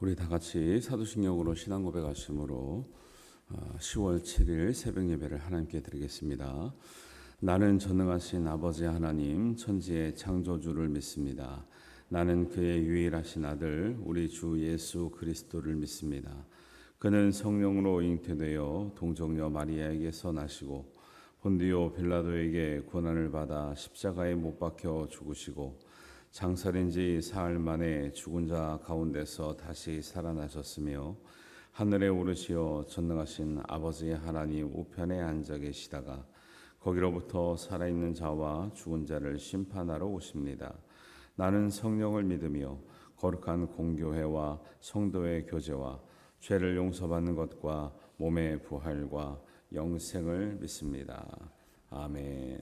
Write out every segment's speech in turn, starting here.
우리 다 같이 사도신경으로 신앙 고백하심으로 10월 7일 새벽 예배를 하나님께 드리겠습니다. 나는 전능하신 아버지 하나님 천지의 창조주를 믿습니다. 나는 그의 유일하신 아들 우리 주 예수 그리스도를 믿습니다. 그는 성령으로 잉태되어 동정녀 마리아에게서 나시고 본디오 빌라도에게 고난을 받아 십자가에 못 박혀 죽으시고 장사된 지 사흘 만에 죽은 자 가운데서 다시 살아나셨으며 하늘에 오르시어 전능하신 아버지 하나님 우편에 앉아 계시다가 거기로부터 살아있는 자와 죽은 자를 심판하러 오십니다. 나는 성령을 믿으며 거룩한 공교회와 성도의 교제와 죄를 용서받는 것과 몸의 부활과 영생을 믿습니다. 아멘.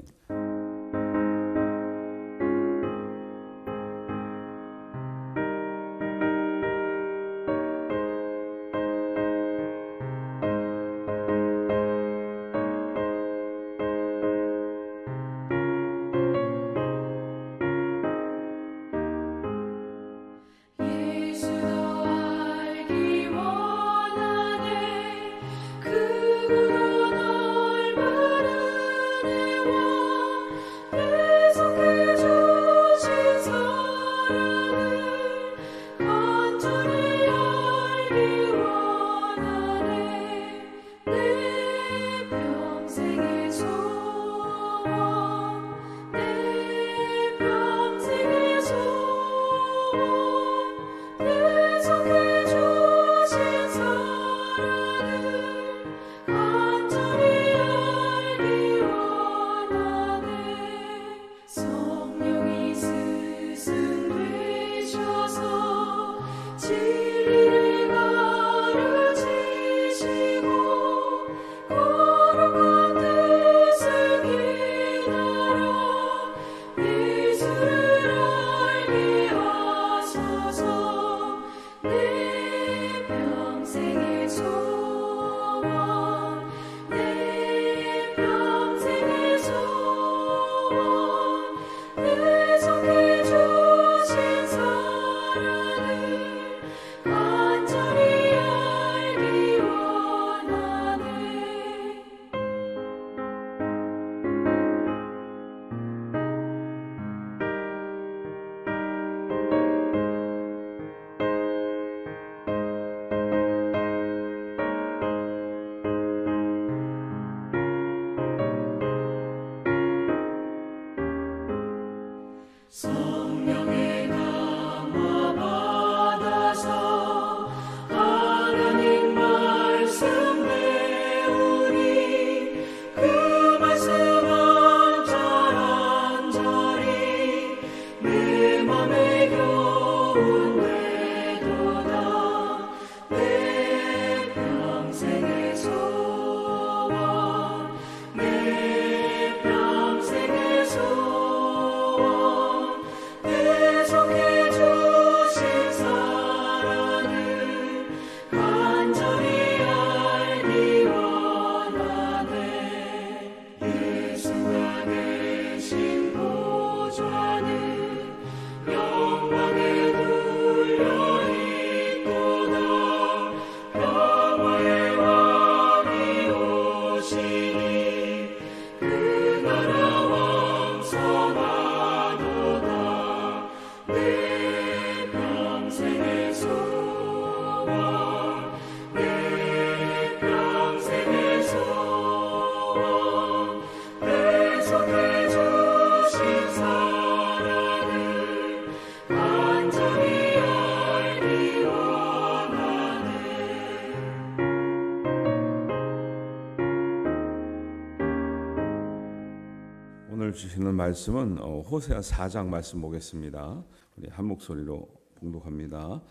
오늘 주시는 말씀은 호세아 4장 말씀 보겠습니다. 우리 한 목소리로 봉독합니다.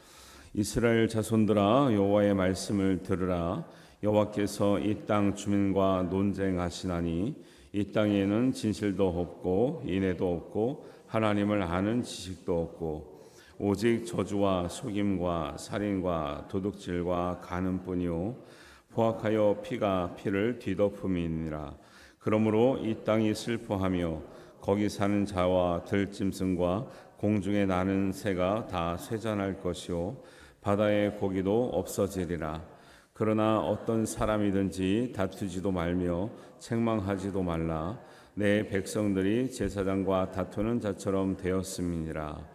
이스라엘 자손들아 여호와의 말씀을 들으라. 여호와께서 이 땅 주민과 논쟁하시나니 이 땅에는 진실도 없고 인애도 없고 하나님을 아는 지식도 없고 오직 저주와 속임과 살인과 도둑질과 간음뿐이요 포악하여 피가 피를 뒤덮음이니라. 그러므로 이 땅이 슬퍼하며 거기 사는 자와 들짐승과 공중에 나는 새가 다 쇠잔할 것이요 바다의 고기도 없어지리라. 그러나 어떤 사람이든지 다투지도 말며 책망하지도 말라. 내 백성들이 제사장과 다투는 자처럼 되었음이니라.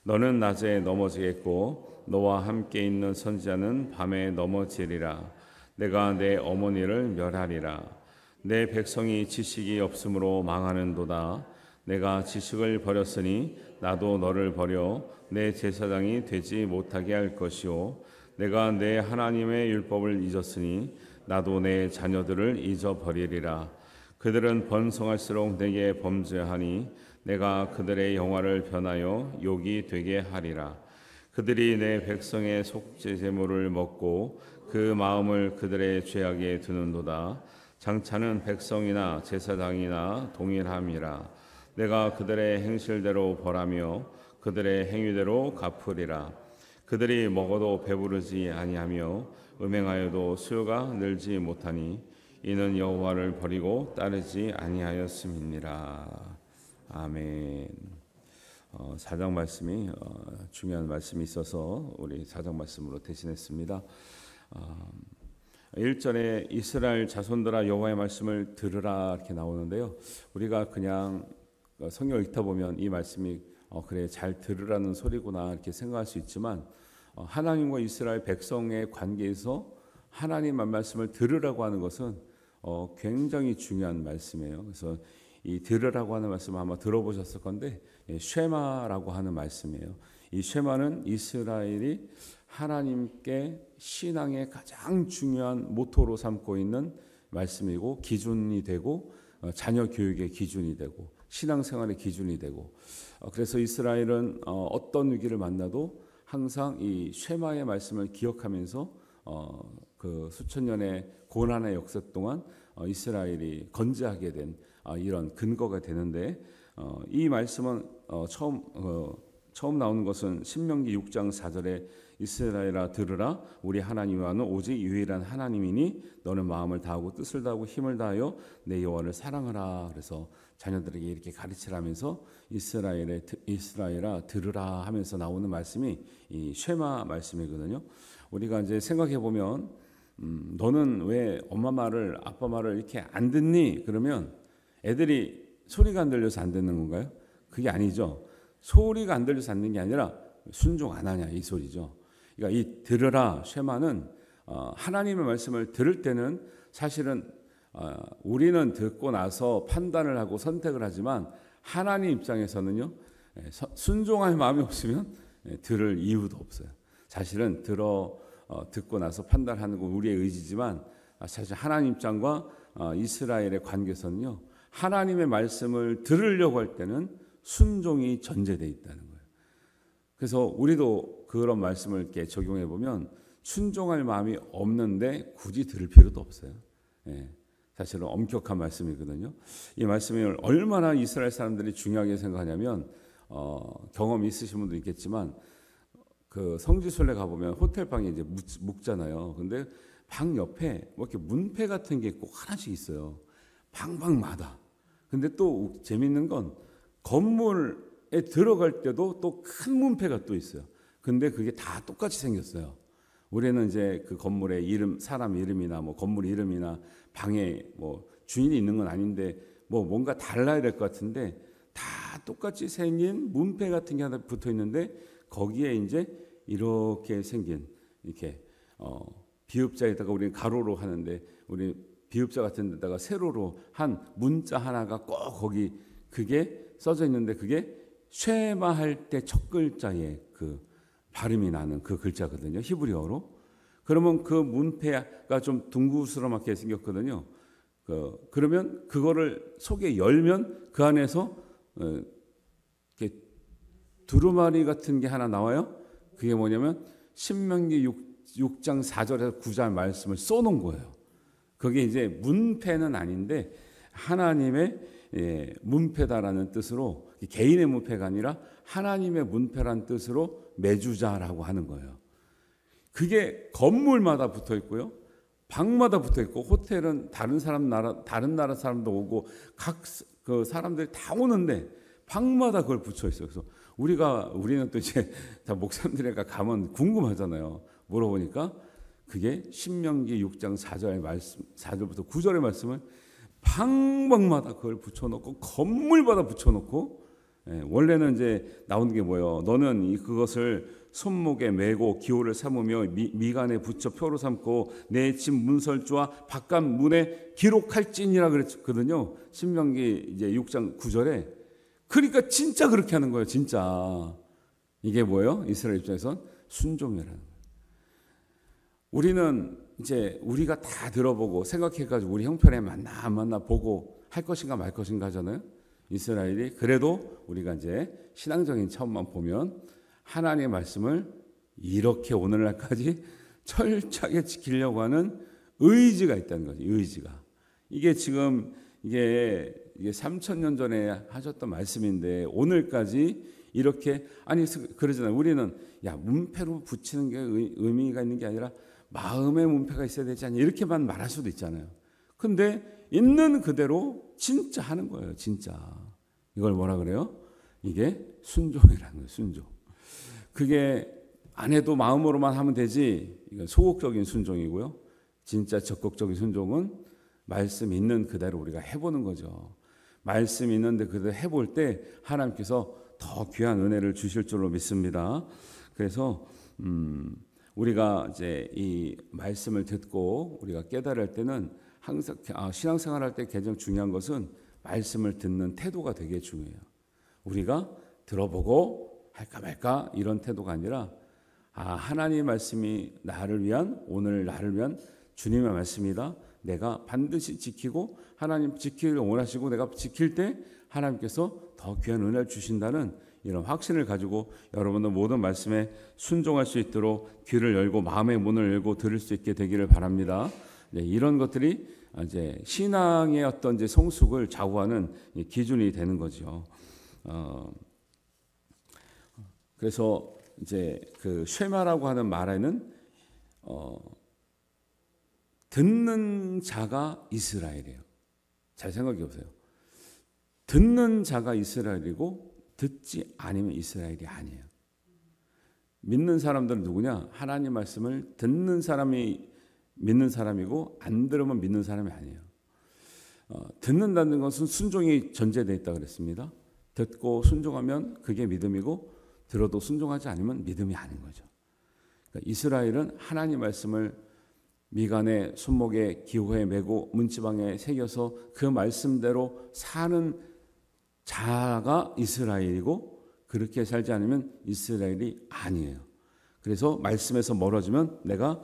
너는 낮에 넘어지겠고 너와 함께 있는 선지자는 밤에 넘어지리라. 내가 내 어머니를 멸하리라. 내 백성이 지식이 없으므로 망하는도다. 내가 지식을 버렸으니 나도 너를 버려 내 제사장이 되지 못하게 할 것이요 내가 내 하나님의 율법을 잊었으니 나도 내 자녀들을 잊어버리리라. 그들은 번성할수록 내게 범죄하니 내가 그들의 영화를 변하여 욕이 되게 하리라. 그들이 내 백성의 속죄 제물을 먹고 그 마음을 그들의 죄악에 두는도다. 장차는 백성이나 제사장이나 동일함이라. 내가 그들의 행실대로 벌하며 그들의 행위대로 갚으리라. 그들이 먹어도 배부르지 아니하며 음행하여도 수요가 늘지 못하니 이는 여호와를 버리고 따르지 아니하였음이니라. 아멘. 4장 말씀이 중요한 말씀이 있어서 우리 4장 말씀으로 대신했습니다. 1절에 이스라엘 자손들아 여호와의 말씀을 들으라 이렇게 나오는데요. 우리가 그냥 성경 읽다 보면 이 말씀이 그래 잘 들으라는 소리구나 이렇게 생각할 수 있지만 하나님과 이스라엘 백성의 관계에서 하나님 말씀을 들으라고 하는 것은 굉장히 중요한 말씀이에요. 그래서 이 들으라고 하는 말씀 아마 들어보셨을 건데 쉐마라고 하는 말씀이에요. 이 쉐마는 이스라엘이 하나님께 신앙의 가장 중요한 모토로 삼고 있는 말씀이고 기준이 되고 자녀 교육의 기준이 되고 신앙생활의 기준이 되고 그래서 이스라엘은 어떤 위기를 만나도 항상 이 쉐마의 말씀을 기억하면서 그 수천 년의 고난의 역사 동안 이스라엘이 건재하게 된 이런 근거가 되는데 이 말씀은 처음 나오는 것은 신명기 6장 4절에 이스라엘아 들으라 우리 하나님과는 오직 유일한 하나님이니 너는 마음을 다하고 뜻을 다하고 힘을 다하여 내 여호와를 사랑하라. 그래서 자녀들에게 이렇게 가르치라면서 이스라엘아 들으라 하면서 나오는 말씀이 이 쉐마 말씀이거든요. 우리가 이제 생각해 보면 너는 왜 엄마 말을 아빠 말을 이렇게 안 듣니? 그러면 애들이 소리가 안 들려서 안 듣는 건가요? 그게 아니죠. 소리가 안 들려서 안 듣는 게 아니라 순종 안 하냐 이 소리죠. 그러니까 이 들으라 쉐마는 하나님의 말씀을 들을 때는 사실은 우리는 듣고 나서 판단을 하고 선택을 하지만 하나님 입장에서는요 순종할 마음이 없으면 들을 이유도 없어요. 사실은 듣고 나서 판단하는 건 우리의 의지지만 사실 하나님 입장과 이스라엘의 관계에서는요 하나님의 말씀을 들으려고 할 때는 순종이 전제되어 있다는 거예요. 그래서 우리도 그런 말씀을 이렇게 적용해 보면 순종할 마음이 없는데 굳이 들을 필요도 없어요. 사실은 엄격한 말씀이거든요. 이 말씀을 얼마나 이스라엘 사람들이 중요하게 생각하냐면 경험 있으신 분도 있겠지만 그 성지순례 가보면 호텔 방에 이제 묵잖아요. 근데 방 옆에 뭐 이렇게 문패 같은 게 꼭 하나씩 있어요. 방마다. 근데 또 재밌는 건 건물에 들어갈 때도 또 큰 문패가 또 있어요. 근데 그게 다 똑같이 생겼어요. 우리는 이제 그 건물의 이름, 사람 이름이나 뭐 건물 이름이나 방에 뭐 주인이 있는 건 아닌데 뭐 뭔가 달라야 될 것 같은데 다 똑같이 생긴 문패 같은 게 하나 붙어 있는데 거기에 이제 이렇게 생긴 이렇게 비읍자에다가 우리는 가로로 하는데 우리 비읍자 같은 데다가 세로로 한 문자 하나가 꼭 거기 그게 써져 있는데 그게 쉐마할 때 첫 글자에 그 발음이 나는 그 글자거든요. 히브리어로. 그러면 그 문패가 좀 둥그스름하게 생겼거든요. 그러면 그거를 속에 열면 그 안에서 이렇게 두루마리 같은 게 하나 나와요. 그게 뭐냐면 신명기 6장 4절에서 9절 말씀을 써놓은 거예요. 그게 이제 문패는 아닌데 하나님의 문패다라는 뜻으로 개인의 문패가 아니라 하나님의 문패란 뜻으로 매주자라고 하는 거예요. 그게 건물마다 붙어 있고요. 방마다 붙어 있고 호텔은 다른 나라 사람도 오고 각 그 사람들이 다 오는데 방마다 그걸 붙여 있어요. 그래서 우리는 또 이제 다 목사님들에게 가면 궁금하잖아요. 물어보니까 그게 신명기 6장 4절의 말씀, 4절부터 9절의 말씀을 방방마다 그걸 붙여놓고 건물마다 붙여놓고, 원래는 이제 나오는 게 뭐예요? 너는 그것을 손목에 메고 기호를 삼으며 미간에 붙여 표로 삼고 내 집 문설주와 바깥 문에 기록할지니라 그랬거든요. 신명기 이제 6장 9절에. 그러니까 진짜 그렇게 하는 거예요. 진짜. 이게 뭐예요? 이스라엘 입장에선 순종이라는 거예요. 우리는 이제 우리가 다 들어보고 생각해가지고 우리 형편에 맞나 안 맞나 보고 할 것인가 말 것인가 하잖아요. 이스라엘이. 그래도 우리가 이제 신앙적인 차원만 보면 하나님의 말씀을 이렇게 오늘날까지 철저하게 지키려고 하는 의지가 있다는 거죠. 의지가. 이게 지금 이게 3,000년 전에 하셨던 말씀인데 오늘까지 이렇게, 아니 그러잖아요. 우리는 야, 문패로 붙이는 게 의미가 있는 게 아니라 마음의 문패가 있어야 되지 않냐, 이렇게만 말할 수도 있잖아요. 근데 있는 그대로 진짜 하는 거예요. 진짜. 이걸 뭐라 그래요? 이게 순종이라는 거예요. 순종. 그게 안 해도 마음으로만 하면 되지, 이건 소극적인 순종이고요. 진짜 적극적인 순종은 말씀 있는 그대로 우리가 해보는 거죠. 말씀 있는데 그대로 해볼 때 하나님께서 더 귀한 은혜를 주실 줄로 믿습니다. 그래서 우리가 이제 이 말씀을 듣고 우리가 깨달을 때는 항상 신앙생활할 때 가장 중요한 것은 말씀을 듣는 태도가 되게 중요해요. 우리가 들어보고 할까 말까 이런 태도가 아니라, 하나님의 말씀이 오늘 나를 위한 주님의 말씀이다. 내가 반드시 지키고 하나님 지키기를 원하시고 내가 지킬 때 하나님께서 더 귀한 은혜를 주신다는 이런 확신을 가지고 여러분들 모든 말씀에 순종할 수 있도록 귀를 열고 마음의 문을 열고 들을 수 있게 되기를 바랍니다. 이런 것들이 이제 신앙의 어떤 이제 성숙을 좌우하는 기준이 되는 거죠. 그래서 이제 그 쉐마라고 하는 말에는 듣는 자가 이스라엘이에요. 잘 생각해 보세요. 듣는 자가 이스라엘이고 듣지 않으면 이스라엘이 아니에요. 믿는 사람들은 누구냐? 하나님 말씀을 듣는 사람이 믿는 사람이고 안 들으면 믿는 사람이 아니에요. 듣는다는 것은 순종이 전제되어 있다고 그랬습니다. 듣고 순종하면 그게 믿음이고 들어도 순종하지 않으면 믿음이 아닌 거죠. 그러니까 이스라엘은 하나님 말씀을 미간에 손목에 기호에 메고 문지방에 새겨서 그 말씀대로 사는 자가 이스라엘이고 그렇게 살지 않으면 이스라엘이 아니에요. 그래서 말씀에서 멀어지면 내가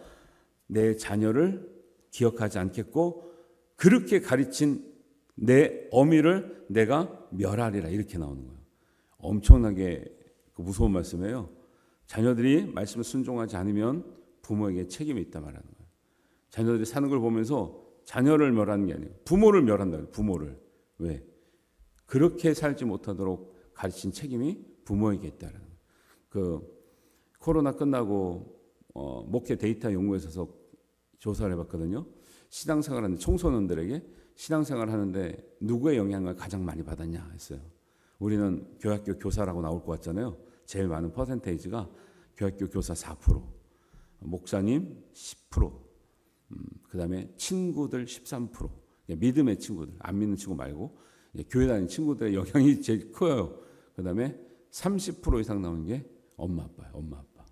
내 자녀를 기억하지 않겠고 그렇게 가르친 내 어미를 내가 멸하리라, 이렇게 나오는 거예요. 엄청나게 무서운 말씀이에요. 자녀들이 말씀을 순종하지 않으면 부모에게 책임이 있다 말하는 거예요. 자녀들이 사는 걸 보면서 자녀를 멸하는 게 아니에요. 부모를 멸한다. 부모를. 왜? 그렇게 살지 못하도록 가르친 책임이 부모에게 있다는 거예요. 그 코로나 끝나고 목회 데이터 연구소에서 조사를 해봤거든요. 신앙생활하는 청소년들에게 신앙생활 하는데 누구의 영향을 가장 많이 받았냐 했어요. 우리는 교학교 교사라고 나올 것 같잖아요. 제일 많은 퍼센테이지가 교학교 교사 4%, 목사님 10%, 그 다음에 친구들 13%, 믿음의 친구들, 안 믿는 친구 말고 교회 다니는 친구들의 영향이 제일 커요. 그 다음에 30% 이상 나오는 게 엄마 아빠예요. 엄마 아빠.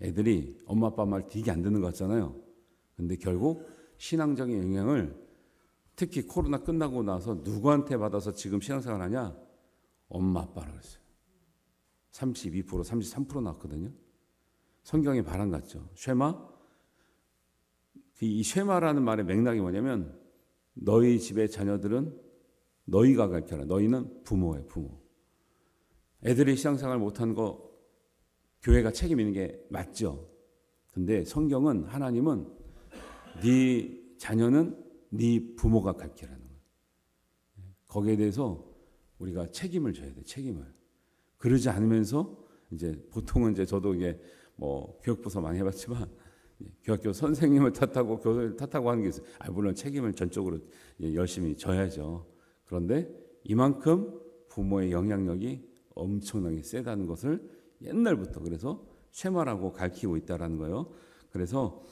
애들이 엄마 아빠 말 되게 안 듣는 것 같잖아요. 근데 결국 신앙적인 영향을 특히 코로나 끝나고 나서 누구한테 받아서 지금 신앙생활 하냐? 엄마 아빠라고 했어요. 32%, 33% 나왔거든요. 성경의 바람 같죠. 쉐마? 이 쉐마라는 말의 맥락이 뭐냐면 너희 집의 자녀들은 너희가 가르쳐라. 너희는 부모예요. 부모. 애들이 신앙생활 못하는 거 교회가 책임 있는 게 맞죠. 근데 성경은 하나님은 네 자녀는 네 부모가 가르치라는 거예요. 거기에 대해서 우리가 책임을 져야 돼. 책임을. 그러지 않으면서 이제 보통은 이제 저도 이게 뭐 교육부서 많이 해봤지만 교학교 선생님을 탓하고 교사를 탓하고 하는 게 있어요. 물론 책임을 전적으로 열심히 져야죠. 그런데 이만큼 부모의 영향력이 엄청나게 세다는 것을 옛날부터 그래서 쉐마라고 가르치고 있다라는 거예요. 그래서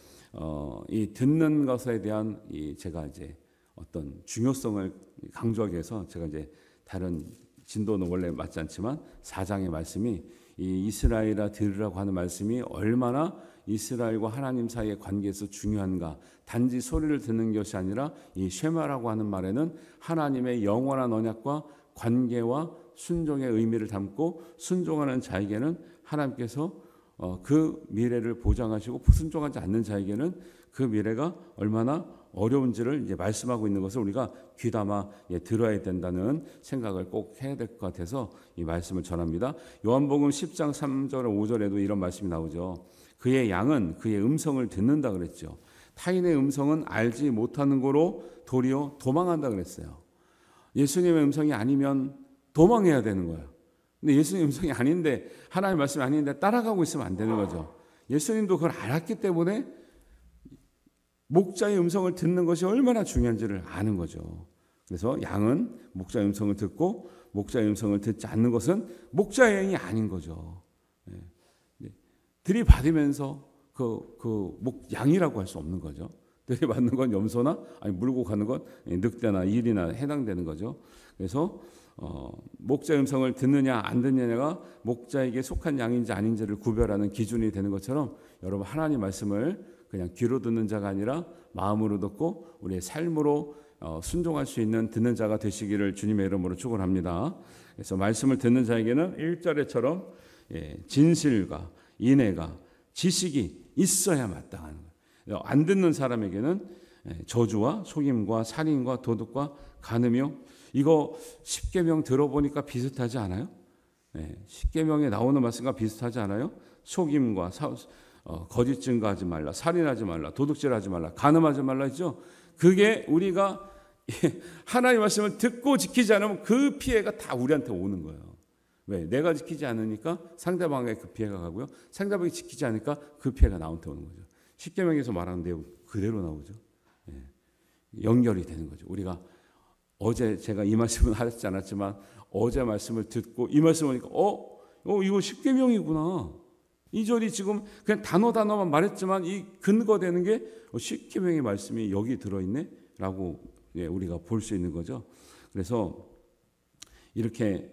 이 듣는 것에 대한 제가 이제 어떤 중요성을 강조하기 위해서 제가 이제 다른 진도는 원래 맞지 않지만 4장의 말씀이 이 이스라엘아 들으라고 하는 말씀이 얼마나 이스라엘과 하나님 사이의 관계에서 중요한가. 단지 소리를 듣는 것이 아니라 이 쉐마라고 하는 말에는 하나님의 영원한 언약과 관계와 순종의 의미를 담고 순종하는 자에게는 하나님께서 그 미래를 보장하시고 순종하지 않는 자에게는 그 미래가 얼마나 어려운지를 이제 말씀하고 있는 것을 우리가 귀담아 들어야 된다는 생각을 꼭 해야 될 것 같아서 이 말씀을 전합니다. 요한복음 10장 3절 5절에도 이런 말씀이 나오죠. 그의 양은 그의 음성을 듣는다 그랬죠. 타인의 음성은 알지 못하는 거로 도리어 도망한다 그랬어요. 예수님의 음성이 아니면 도망해야 되는 거예요. 근데 예수님 음성이 아닌데 하나님의 말씀이 아닌데 따라가고 있으면 안 되는 거죠. 예수님도 그걸 알았기 때문에 목자의 음성을 듣는 것이 얼마나 중요한지를 아는 거죠. 그래서 양은 목자의 음성을 듣고 목자의 음성을 듣지 않는 것은 목자의 양이 아닌 거죠. 들이받으면서 양이라고 할 수 없는 거죠. 들이받는 건 염소나 아니 물고 가는 건 늑대나 일이나 해당되는 거죠. 그래서 목자의 음성을 듣느냐 안 듣느냐가 목자에게 속한 양인지 아닌지를 구별하는 기준이 되는 것처럼 여러분 하나님 말씀을 그냥 귀로 듣는 자가 아니라 마음으로 듣고 우리의 삶으로 순종할 수 있는 듣는 자가 되시기를 주님의 이름으로 축원합니다. 그래서 말씀을 듣는 자에게는 1절에처럼 진실과 인애가 지식이 있어야 마땅한 거예요. 안 듣는 사람에게는 저주와 속임과 살인과 도둑과 간음이요. 이거 십계명 들어보니까 비슷하지 않아요? 십계명에 나오는 말씀과 비슷하지 않아요? 속임과 거짓 증거하지 말라, 살인하지 말라, 도둑질하지 말라, 간음하지 말라 했죠. 그게 우리가 하나님의 말씀을 듣고 지키지 않으면 그 피해가 다 우리한테 오는 거예요. 왜? 내가 지키지 않으니까 상대방에게 그 피해가 가고요. 상대방이 지키지 않으니까 그 피해가 나한테 오는 거죠. 십계명에서 말하는 내용 그대로 나오죠. 연결이 되는 거죠. 우리가 어제 제가 이 말씀은 하지 않았지만 어제 말씀을 듣고 이 말씀을 보니까 이거 십계명이구나. 이 절이 지금 그냥 단어만 말했지만 이 근거되는 게 십계명의 말씀이 여기 들어있네라고 우리가 볼 수 있는 거죠. 그래서 이렇게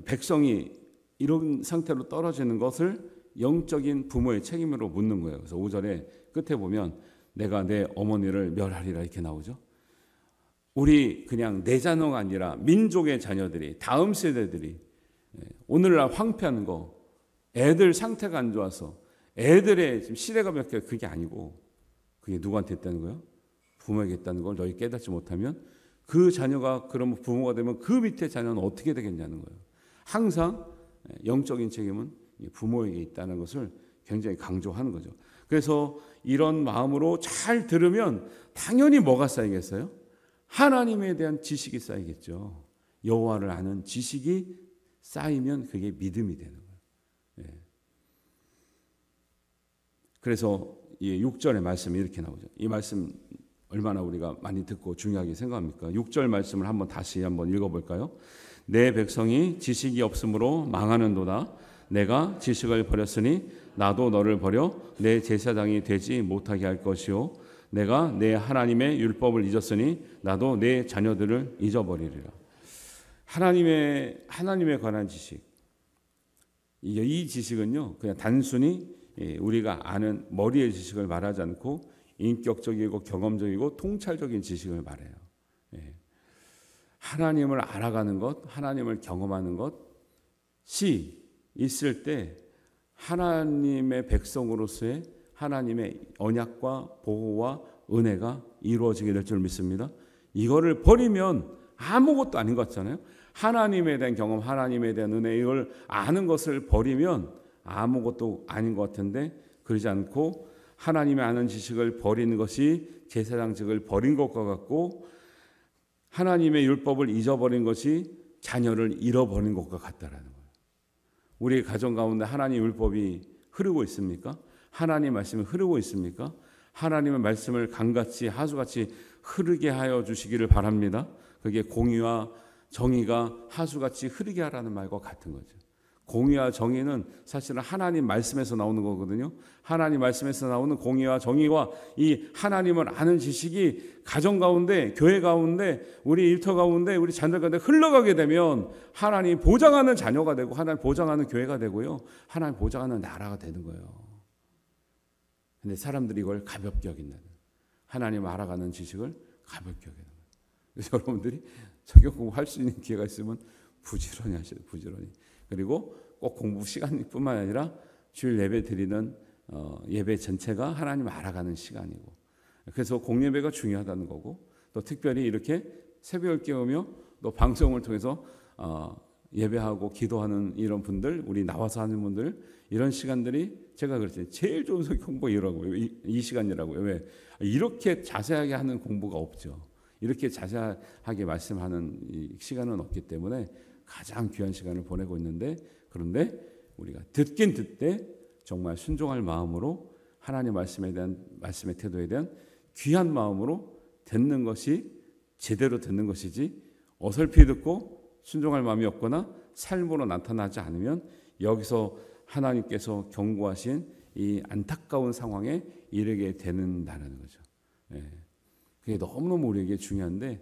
백성이 이런 상태로 떨어지는 것을 영적인 부모의 책임으로 묻는 거예요. 그래서 5절에 끝에 보면 내가 내 어머니를 멸하리라 이렇게 나오죠. 우리 그냥 내 자녀가 아니라 민족의 자녀들이 다음 세대들이 오늘날 황폐한 거 애들 상태가 안 좋아서 애들의 지금 시대가 몇 개 그게 아니고 그게 누구한테 있다는 거예요? 부모에게 있다는 걸 너희 깨닫지 못하면 그 자녀가 그러면 부모가 되면 그 밑에 자녀는 어떻게 되겠냐는 거예요. 항상 영적인 책임은 부모에게 있다는 것을 굉장히 강조하는 거죠. 그래서 이런 마음으로 잘 들으면 당연히 뭐가 쌓이겠어요? 하나님에 대한 지식이 쌓이겠죠. 여호와를 아는 지식이 쌓이면 그게 믿음이 되는 거예요. 그래서 6절의 말씀이 이렇게 나오죠. 이 말씀 얼마나 우리가 많이 듣고 중요하게 생각합니까? 6절 말씀을 다시 한번 읽어볼까요? 내 백성이 지식이 없으므로 망하는도다. 내가 지식을 버렸으니 나도 너를 버려 내 제사장이 되지 못하게 할 것이요. 내가 내 하나님의 율법을 잊었으니 나도 내 자녀들을 잊어버리리라. 하나님에 관한 지식. 이 지식은요, 그냥 단순히 우리가 아는 머리의 지식을 말하지 않고 인격적이고 경험적이고 통찰적인 지식을 말해요. 하나님을 알아가는 것, 하나님을 경험하는 것이 있을 때 하나님의 백성으로서의 하나님의 언약과 보호와 은혜가 이루어지게 될 줄 믿습니다. 이거를 버리면 아무것도 아닌 것 같잖아요. 하나님에 대한 경험, 하나님에 대한 은혜 이걸 아는 것을 버리면 아무것도 아닌 것 같은데 그러지 않고 하나님의 아는 지식을 버리는 것이 제사장직을 버린 것과 같고 하나님의 율법을 잊어버린 것이 자녀를 잃어버린 것과 같다라는 거예요. 우리 가정 가운데 하나님의 율법이 흐르고 있습니까? 하나님의 말씀이 흐르고 있습니까? 하나님의 말씀을 강같이 하수같이 흐르게 하여 주시기를 바랍니다. 그게 공의와 정의가 하수같이 흐르게 하라는 말과 같은 거죠. 공의와 정의는 사실은 하나님 말씀에서 나오는 거거든요. 하나님 말씀에서 나오는 공의와 정의와 이 하나님을 아는 지식이 가정 가운데, 교회 가운데, 우리 일터 가운데, 우리 자녀 가운데 흘러가게 되면 하나님 보장하는 자녀가 되고 하나님 보장하는 교회가 되고요. 하나님 보장하는 나라가 되는 거예요. 근데 사람들이 이걸 가볍게 여긴다는, 하나님 알아가는 지식을 가볍게 여기는 거예요. 그래서 여러분들이 성경 공부할 수 있는 기회가 있으면 부지런히 하셔야 돼요. 부지런히. 그리고 꼭 공부 시간뿐만 아니라 주일 예배 드리는 예배 전체가 하나님 알아가는 시간이고, 그래서 공예배가 중요하다는 거고, 또 특별히 이렇게 새벽을 깨우며 또 방송을 통해서 예배하고 기도하는 이런 분들, 우리 나와서 하는 분들, 이런 시간들이 제가 그랬죠. 제일 좋은 성경 공부이라고요. 이 시간이라고요. 왜? 이렇게 자세하게 하는 공부가 없죠. 이렇게 자세하게 말씀하는 이 시간은 없기 때문에 가장 귀한 시간을 보내고 있는데, 그런데 우리가 듣긴 듣되 정말 순종할 마음으로 하나님 말씀에 대한, 말씀의 태도에 대한 귀한 마음으로 듣는 것이 제대로 듣는 것이지, 어설피 듣고 순종할 마음이 없거나 삶으로 나타나지 않으면 여기서 하나님께서 경고하신 이 안타까운 상황에 이르게 되는다는 거죠. 그게 너무너무 우리에게 중요한데,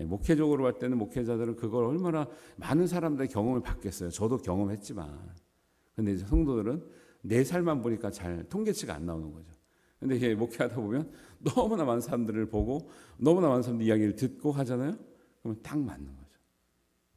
목회적으로 할 때는 목회자들은 그걸 얼마나 많은 사람들의 경험을 받겠어요. 저도 경험했지만. 근데 이제 성도들은 내 삶만 보니까 잘 통계치가 안 나오는 거죠. 근데 이게 목회하다 보면 너무나 많은 사람들을 보고 너무나 많은 사람들 이야기를 듣고 하잖아요. 그러면 딱 맞는 거죠.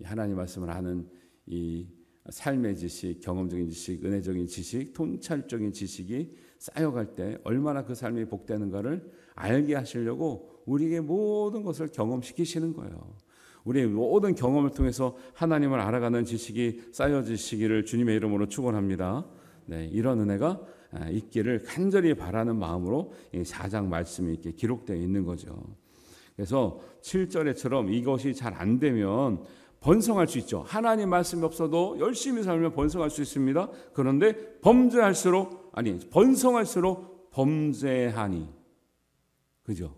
하나님 말씀을 아는 이 삶의 지식, 경험적인 지식, 은혜적인 지식, 통찰적인 지식이 쌓여갈 때 얼마나 그 삶이 복되는가를 알게 하시려고 우리에게 모든 것을 경험시키시는 거예요. 우리의 모든 경험을 통해서 하나님을 알아가는 지식이 쌓여지시기를 주님의 이름으로 축원합니다. 네, 이런 은혜가 있기를 간절히 바라는 마음으로 이 4장 말씀이 이렇게 기록되어 있는 거죠. 그래서 7절에처럼 이것이 잘 안 되면 번성할 수 있죠. 하나님 말씀이 없어도 열심히 살면 번성할 수 있습니다. 그런데 번성할수록 범죄하니. 그죠?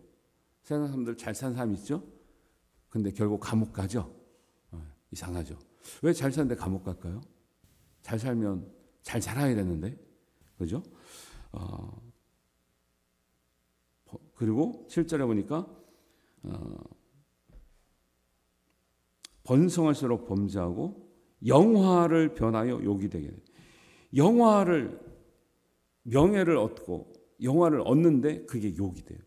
세상 사람들 잘 산 사람 있죠? 근데 결국 감옥 가죠? 이상하죠? 왜 잘 사는데 감옥 갈까요? 잘 살면 잘 살아야 되는데. 그죠? 그리고 7절에 보니까 번성할수록 범죄하고 영화를 변하여 욕이 되게 돼요. 명예를 얻고 영화를 얻는데 그게 욕이 돼요.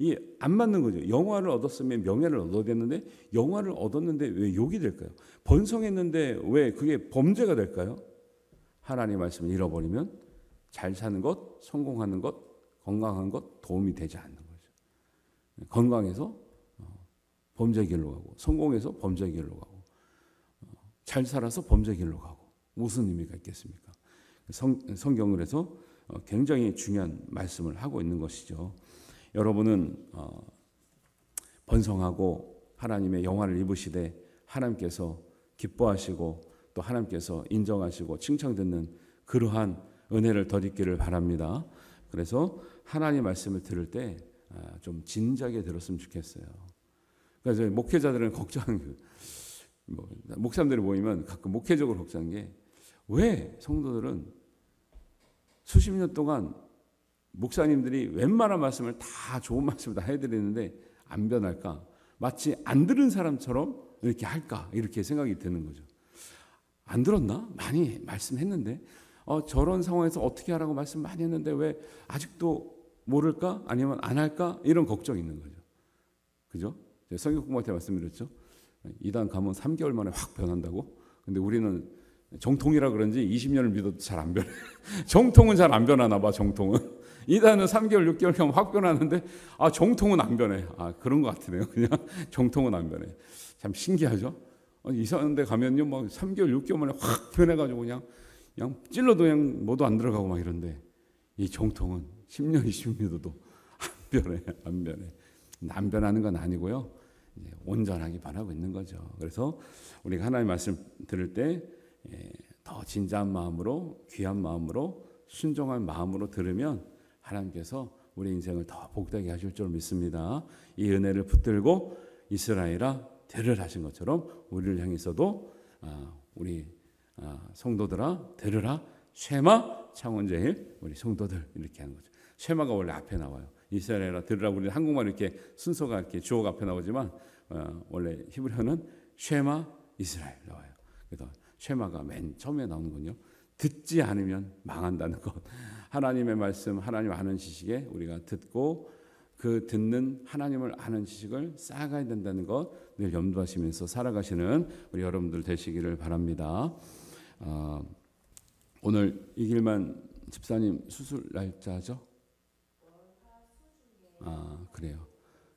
이게 안 맞는 거죠. 영화를 얻었으면 명예를 얻어야 되는데 영화를 얻었는데 왜 욕이 될까요? 번성했는데 왜 그게 범죄가 될까요? 하나님의 말씀을 잃어버리면 잘 사는 것, 성공하는 것, 건강한 것 도움이 되지 않는 거죠. 건강해서 범죄 길로 가고, 성공해서 범죄 길로 가고, 잘 살아서 범죄 길로 가고, 무슨 의미가 있겠습니까? 성경을 해서 굉장히 중요한 말씀을 하고 있는 것이죠. 여러분은 번성하고 하나님의 영화를 입으시되 하나님께서 기뻐하시고 또 하나님께서 인정하시고 칭찬 듣는 그러한 은혜를 덧입기를 바랍니다. 그래서 하나님 말씀을 들을 때 좀 진지하게 들었으면 좋겠어요. 그래서 목회자들은 걱정하는 목사님들이 모이면 가끔 목회적으로 걱정하는 게, 왜 성도들은 수십 년 동안 목사님들이 웬만한 말씀을 다 좋은 말씀을 다 해드리는데 안 변할까? 마치 안 들은 사람처럼 이렇게 할까? 이렇게 생각이 드는 거죠. 안 들었나? 많이 말씀했는데 저런 상황에서 어떻게 하라고 말씀 많이 했는데 왜 아직도 모를까? 아니면 안 할까? 이런 걱정이 있는 거죠. 그죠? 성경 공부할 때 말씀드렸죠. 이단 가면 3개월 만에 확 변한다고. 근데 우리는 정통이라 그런지 20년을 믿어도 잘 안 변해. 정통은 잘 안 변하나 봐. 정통은. 이단은 3개월, 6개월 가면 확 변하는데 정통은 안 변해. 그런 것 같으네요. 그냥 정통은 안 변해. 참 신기하죠. 이상한 데 가면요, 막 3개월, 6개월 만에 확 변해가지고 그냥 찔러도 그냥 뭐도 안 들어가고 막 이런데, 이 정통은 10년, 20년 믿어도 안 변해. 안 변하는 건 아니고요. 이제 온전하게 변하고 있는 거죠. 그래서 우리가 하나님의 말씀 들을 때 더 진지한 마음으로, 귀한 마음으로, 순종한 마음으로 들으면 하나님께서 우리 인생을 더 복되게 하실 줄 믿습니다. 이 은혜를 붙들고 이스라엘아 들으라 하신 것처럼 우리를 향해서도 우리 성도들아 들으라 쉐마 창원제일 우리 성도들 이렇게 하는 거죠. 쉐마가 원래 앞에 나와요. 이스라엘아 들으라. 우리 한국말 이렇게 순서가 이렇게 주어가 앞에 나오지만 원래 히브리어는 쉐마 이스라엘 나와요. 그래서 쉐마가 맨 처음에 나오는군요. 듣지 않으면 망한다는 것. 하나님의 말씀, 하나님 아는 지식에 우리가 듣고 그 듣는 하나님을 아는 지식을 쌓아가야 된다는 것 늘 염두하시면서 살아가시는 우리 여러분들 되시기를 바랍니다. 오늘 이길만 집사님 수술 날짜죠? 그래요.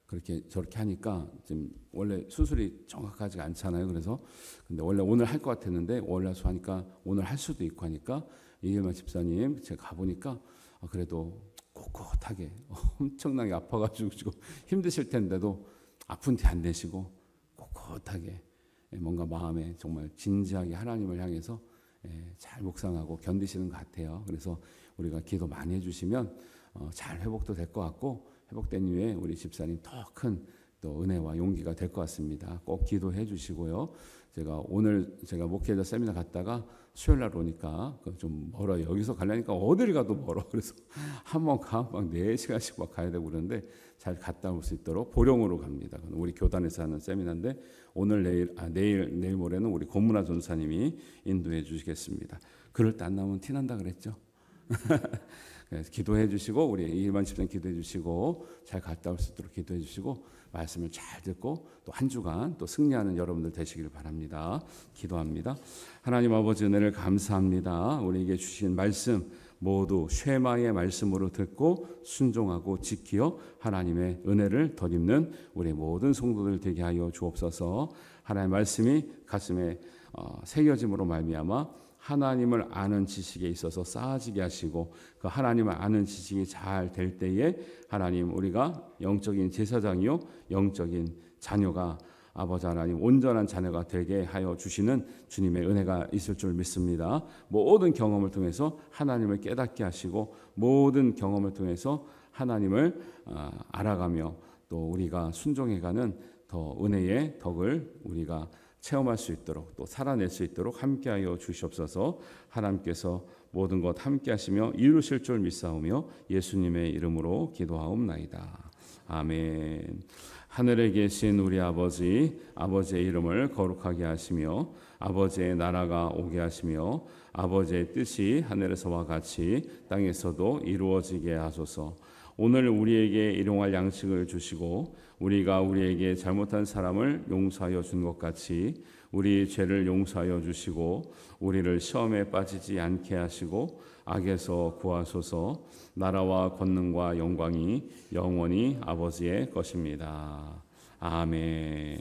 그렇게 저렇게 하니까 지금 원래 수술이 정확하지 않잖아요. 그래서 근데 원래 오늘 할 것 같았는데 월화수 하니까 오늘 할 수도 있고 하니까 이길만 집사님 제가 가보니까 그래도 꼿꼿하게 엄청나게 아파가지고 지금 힘드실 텐데도 아픈 티 안 내시고 꼿꼿하게 뭔가 마음에 정말 진지하게 하나님을 향해서 잘 묵상하고 견디시는 것 같아요. 그래서 우리가 기도 많이 해주시면 잘 회복도 될 것 같고 회복된 이후에 우리 집사님 더 큰 또 은혜와 용기가 될 것 같습니다. 꼭 기도해 주시고요. 오늘 제가 목회자 세미나 갔다가 수요일 날 오니까 좀 멀어요. 여기서 가려니까 어딜 가도 멀어. 그래서 한 번 가 막 4시간씩 막 가야 되고 그러는데 잘 갔다 올 수 있도록 보령으로 갑니다. 우리 교단에서 하는 세미나인데 오늘 내일 모레는 우리 고문아 전사님이 인도해 주시겠습니다. 그럴 때 안 나오면 티난다 그랬죠. 기도해 주시고 우리 일반 집사님 기도해 주시고 잘 갔다 올 수 있도록 기도해 주시고 말씀을 잘 듣고 또 한 주간 또 승리하는 여러분들 되시기를 바랍니다. 기도합니다. 하나님 아버지 은혜를 감사합니다. 우리에게 주신 말씀 모두 쉐마의 말씀으로 듣고 순종하고 지키어 하나님의 은혜를 덧입는 우리 모든 성도들 되게 하여 주옵소서. 하나님의 말씀이 가슴에 새겨짐으로 말미암아 하나님을 아는 지식에 있어서 쌓아지게 하시고 그 하나님을 아는 지식이 잘 될 때에 하나님 우리가 영적인 제사장이요 영적인 자녀가 아버지 하나님 온전한 자녀가 되게 하여 주시는 주님의 은혜가 있을 줄 믿습니다. 모든 경험을 통해서 하나님을 깨닫게 하시고 모든 경험을 통해서 하나님을 알아가며 또 우리가 순종해가는 더 은혜의 덕을 우리가 체험할 수 있도록 또 살아낼 수 있도록 함께하여 주시옵소서. 하나님께서 모든 것 함께하시며 이루실 줄 믿사오며 예수님의 이름으로 기도하옵나이다. 아멘. 하늘에 계신 우리 아버지, 아버지의 이름을 거룩하게 하시며 아버지의 나라가 오게 하시며 아버지의 뜻이 하늘에서와 같이 땅에서도 이루어지게 하소서. 오늘 우리에게 일용할 양식을 주시고 우리가 우리에게 잘못한 사람을 용서하여 준 것 같이 우리 죄를 용서하여 주시고 우리를 시험에 빠지지 않게 하시고 악에서 구하소서. 나라와 권능과 영광이 영원히 아버지의 것입니다. 아멘.